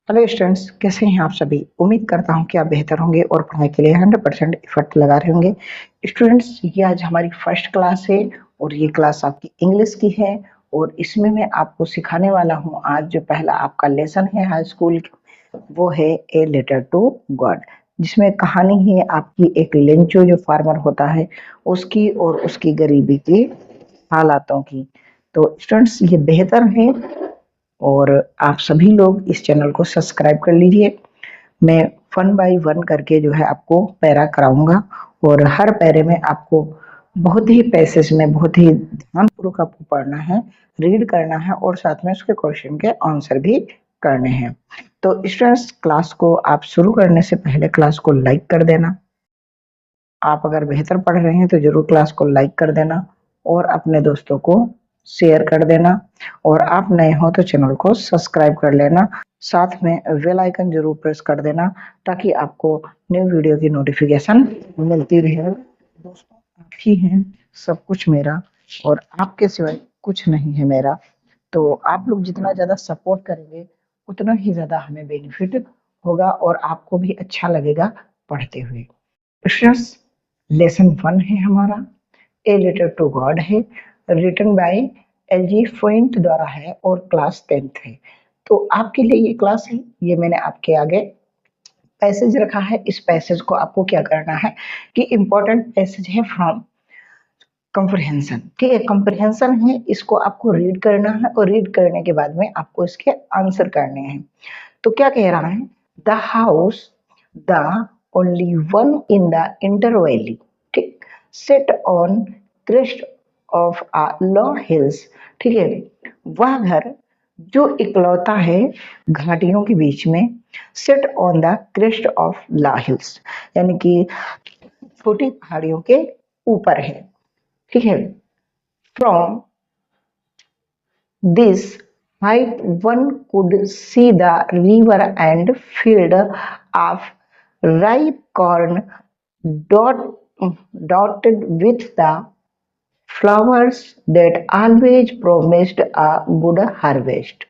Hello students, कैसे हैं आप सभी। उम्मीद करता हूं कि आप बेहतर होंगे और पढ़ाई के लिए 100% एफर्ट लगा रहे होंगे। स्टूडेंट्स, ये आज हमारी फर्स्ट क्लास है और ये क्लास आपकी इंग्लिश की है। और इसमें मैं आपको सिखाने वाला हूं आज जो पहला आपका लेसन है हाई स्कूल, वो है ए लेटर टू गॉड, जिसमें कहानी है आपकी एक लेंचो जो फार्मर होता है उसकी और उसकी गरीबी की हालातों की। तो स्टूडेंट्स, ये बेहतर है और आप सभी लोग इस चैनल को सब्सक्राइब कर लीजिए। मैं वन बाय वन करके जो है आपको पैरा कराऊंगा और हर पैरे में आपको बहुत ही पैसेज में बहुत ही ध्यानपूर्वक आपको पढ़ना है, रीड करना है और साथ में उसके क्वेश्चन के आंसर भी करने हैं। तो स्टूडेंट्स, क्लास को आप शुरू करने से पहले क्लास को लाइक कर देना। आप अगर बेहतर पढ़ रहे हैं तो जरूर क्लास को लाइक कर देना और अपने दोस्तों को शेयर कर देना। और आप नए हो तो चैनल को सब्सक्राइब कर लेना, साथ में बेल आइकन जरूर प्रेस कर देना ताकि आपको न्यू वीडियो की नोटिफिकेशन मिलती रहे। दोस्तों, आप ही हैं सब कुछ मेरा और आपके सिवाय कुछ नहीं है मेरा। तो आप लोग जितना ज़्यादा सपोर्ट करेंगे उतना ही ज़्यादा हमें बेनिफिट होगा और आपको भी अच्छा लगेगा पढ़ते हुए। स्टूडेंट्स, लेसन वन है हमारा, ए लेटर टू गॉड है, रिटन बाय एलजी फोइंट द्वारा है और क्लास 10th है। तो आपके लिए ये क्लास है, ये मैंने आपके आगे पैसेज रखा है। इस पैसेज को आपको क्या करना है कि इम्पोर्टेंट पैसेज है फ्रॉम कंप्रहेंशन, ठीक है। कंप्रहेंशन है, इसको आपको रीड करना है और रीड करने के बाद में आपको इसके आंसर करने हैं। तो क्या कह रहा है, the house the only one in the inter valley, ठीक, set on crest of a low hills, ठीक है। वह घर जो इकलौता है घाटियों के बीच में, set on the crest of low hills, यानी कि छोटी पहाड़ियों के ऊपर है, ठीक है। From this height one could see the river and field of ripe corn dot, dotted with the flowers that always promised a good harvest।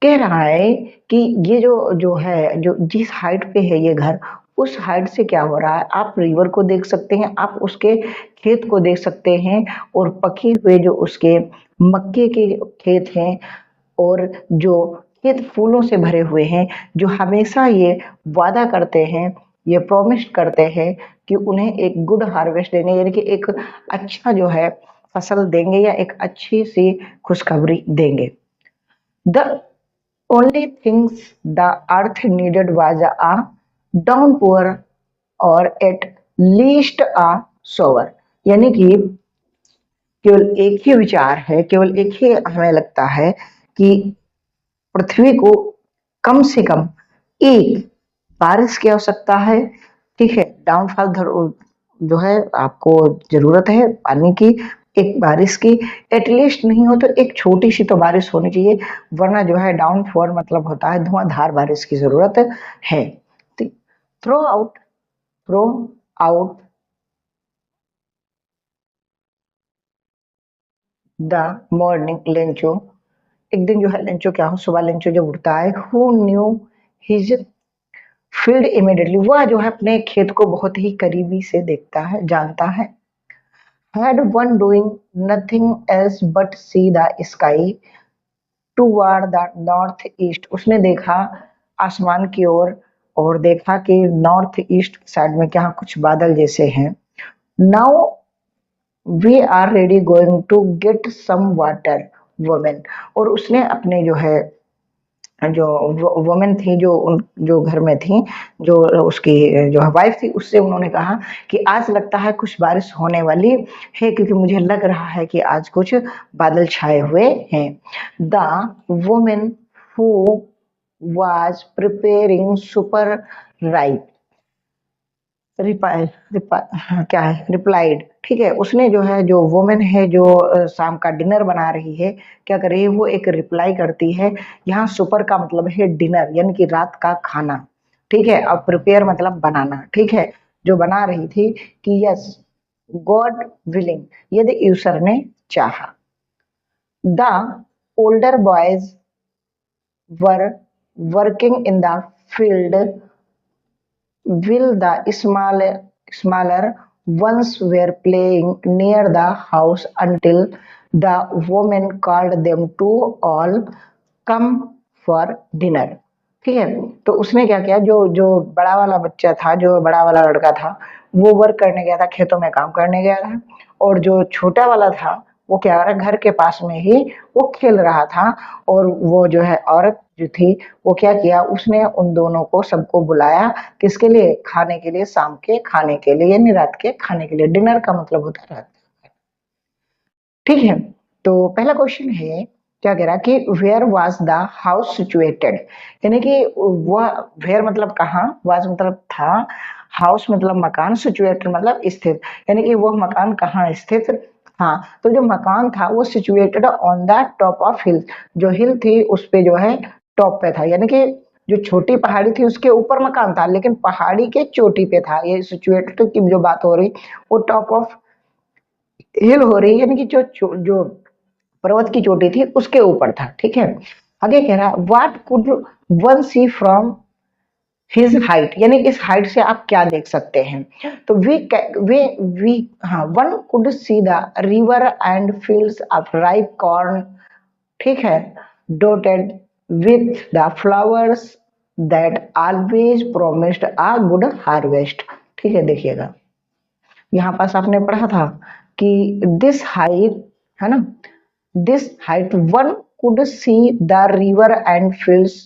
कह रहा है कि ये जो जो है जो जिस हाइट पे है ये घर, उस हाइट से क्या हो रहा है, आप रिवर को देख सकते हैं, आप उसके खेत को देख सकते हैं और पके हुए जो उसके मक्के के खेत हैं और जो खेत फूलों से भरे हुए हैं, जो हमेशा ये वादा करते हैं, ये प्रॉमिस करते हैं कि उन्हें एक गुड हार्वेस्ट देंगे, यानी कि एक अच्छा जो है फसल देंगे या एक अच्छी सी खुशखबरी देंगे। The only things the earth needed was a downpour or at least a shower। यानी कि केवल एक ही विचार है, केवल एक ही हमें लगता है कि पृथ्वी को कम से कम एक बारिश की आवश्यकता है, ठीक है। डाउनफॉल जो है आपको जरूरत है पानी की, एक बारिश की। एटलीस्ट नहीं हो तो एक छोटी सी तो बारिश होनी चाहिए, वरना जो है डाउनफॉल मतलब होता है धुआंधार बारिश की जरूरत है। Throughout throughout the morning Lencho, एक दिन जो है लेंचो क्या हो, सुबह लेंचो जब उठता है, who knew his field immediately, वह जो है अपने खेत को बहुत ही करीबी से देखता है, जानता है। had one doing nothing else but see the sky toward the north east, उसने देखा आसमान की ओर और देखा कि नॉर्थ ईस्ट साइड में क्या कुछ बादल जैसे हैं। Now we are ready going to get some water women, और उसने अपने जो है जो वुमेन थी जो घर में थी, जो उसकी जो वाइफ थी, उससे उन्होंने कहा कि आज लगता है कुछ बारिश होने वाली है, क्योंकि मुझे लग रहा है कि आज कुछ बादल छाए हुए हैं। The women who was preparing supper right reply क्या है रिप्लाइड, ठीक है। उसने जो है जो वुमेन है जो शाम का डिनर बना रही है, क्या कर रही है, वो एक रिप्लाई करती है। यहाँ सुपर का मतलब है डिनर, यानी कि रात का खाना, ठीक है। अब प्रिपेयर मतलब बनाना, ठीक है। जो बना रही थी कि यस गॉड विलिंग, यदि ईश्वर ने चाहा। The older boys were working in the field, while the smaller ones were playing near the house until the woman called them to all come for dinner। ठीक है, तो उसने क्या किया, जो जो बड़ा वाला बच्चा था, जो बड़ा वाला लड़का था, वो वर्क करने गया था, खेतों में काम करने गया था, और जो छोटा वाला था वो क्या कर रहा, घर के पास में ही वो खेल रहा था। और वो जो है औरत जो थी, वो क्या किया, उसने उन दोनों को सबको बुलाया, किसके लिए, खाने के लिए, शाम के खाने के लिए, यानी रात के खाने के लिए। डिनर का मतलब होता है रात। ठीक है, तो पहला क्वेश्चन है, क्या कह रहा कि where was the house situated, यानी कि वह, वेयर मतलब कहाँ, वाज मतलब था, हाउस मतलब मकान, सिचुएटेड मतलब स्थित, यानी कि वह मकान कहाँ स्थित था। तो जो मकान था वो situated on the top of hill, जो हिल थी उस पे जो है टॉप पे था, यानी कि जो छोटी पहाड़ी थी उसके ऊपर मकान था, लेकिन पहाड़ी के चोटी पे था। ये सिचुएटेड की जो बात हो रही, वो टॉप ऑफ हिल हो रही है, यानी कि जो पर्वत की चोटी थी उसके ऊपर था। ठीक है, आगे कह रहा है what could one see from his height, यानी इस हाइट से आप क्या देख सकते हैं। तो वी हाँ, one could see the river and fields of ripe corn. ठीक है, डोटेड with the flowers that always promised a good harvest. ठीक है, देखिएगा यहाँ पास आपने पढ़ा था कि दिस हाइट, है ना, this height one could see the river and fields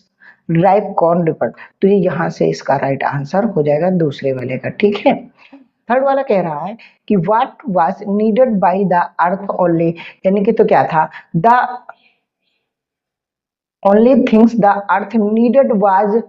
ripe corn ripper. तो ये यहाँ से इसका राइट आंसर हो जाएगा दूसरे वाले का। ठीक है, थर्ड वाला कह रहा है कि what was needed by the earth only, यानी कि तो क्या था, the only things the earth needed was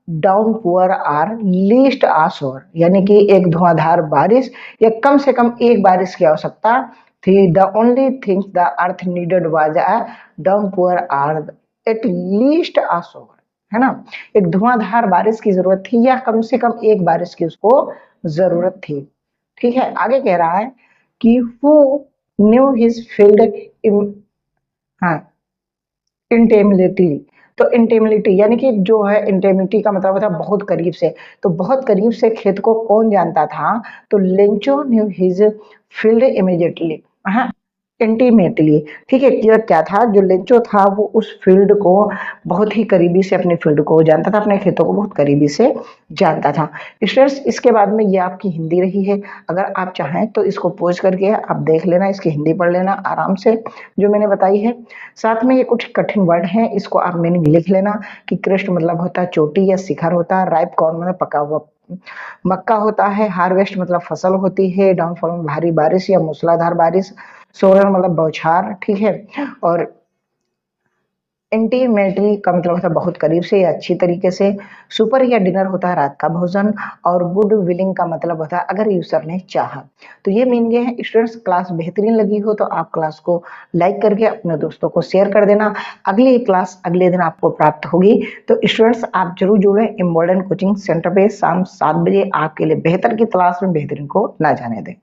downpour or least a shower, यानी कि एक धुआंधार बारिश या कम से कम एक बारिश की आवश्यकता थी। The only things the earth needed was a downpour or at least a shower, है ना, एक धुआंधार बारिश की जरूरत थी या कम से कम एक बारिश की उसको जरूरत थी। ठीक है, आगे कह रहा है कि हु न्यू हिज फील्ड, हाँ, इंटेमिलिटी। तो इंटेमिलिटी यानी कि जो है, इंटेमिलिटी का मतलब होता है बहुत करीब से। तो बहुत करीब से खेत को कौन जानता था, तो Lencho new his field immediately, हाँ, इंटीमेटली। ठीक है, क्या था, जो लेंचो था वो उस फील्ड को बहुत ही करीबी से, अपने फील्ड को जानता था, अपने खेतों को बहुत करीबी से जानता था। स्टूडेंट्स, इसके बाद में ये आपकी हिंदी रही है। अगर आप चाहें तो इसको पोज करके आप देख लेना, इसकी हिंदी पढ़ लेना आराम से जो मैंने बताई है। साथ में ये कुछ कठिन वर्ड हैं, इसको आप मीनिंग लिख लेना कि कृष्ण मतलब होता है चोटी या शिखर होता है, राइप कॉर्न मतलब पका हुआ मक्का होता है, हार्वेस्ट मतलब फसल होती है, डाउनफॉल में भारी बारिश या मूसलाधार बारिश, सोरन मतलब बौछार। ठीक है, और इंटीमेटली का मतलब होता है बहुत करीब से या अच्छी तरीके से, सुपर या डिनर होता है रात का भोजन, और गुड विलिंग का मतलब होता है अगर यूजर ने चाहा। तो ये मीन गए हैं। स्टूडेंट्स, क्लास बेहतरीन लगी हो तो आप क्लास को लाइक करके अपने दोस्तों को शेयर कर देना। अगली क्लास अगले दिन आपको प्राप्त होगी। तो स्टूडेंट्स, आप जरूर जुड़े इम्बोल्डन कोचिंग सेंटर पे शाम 7 बजे आपके लिए बेहतर की तलाश में बेहतरीन को ना जाने दें।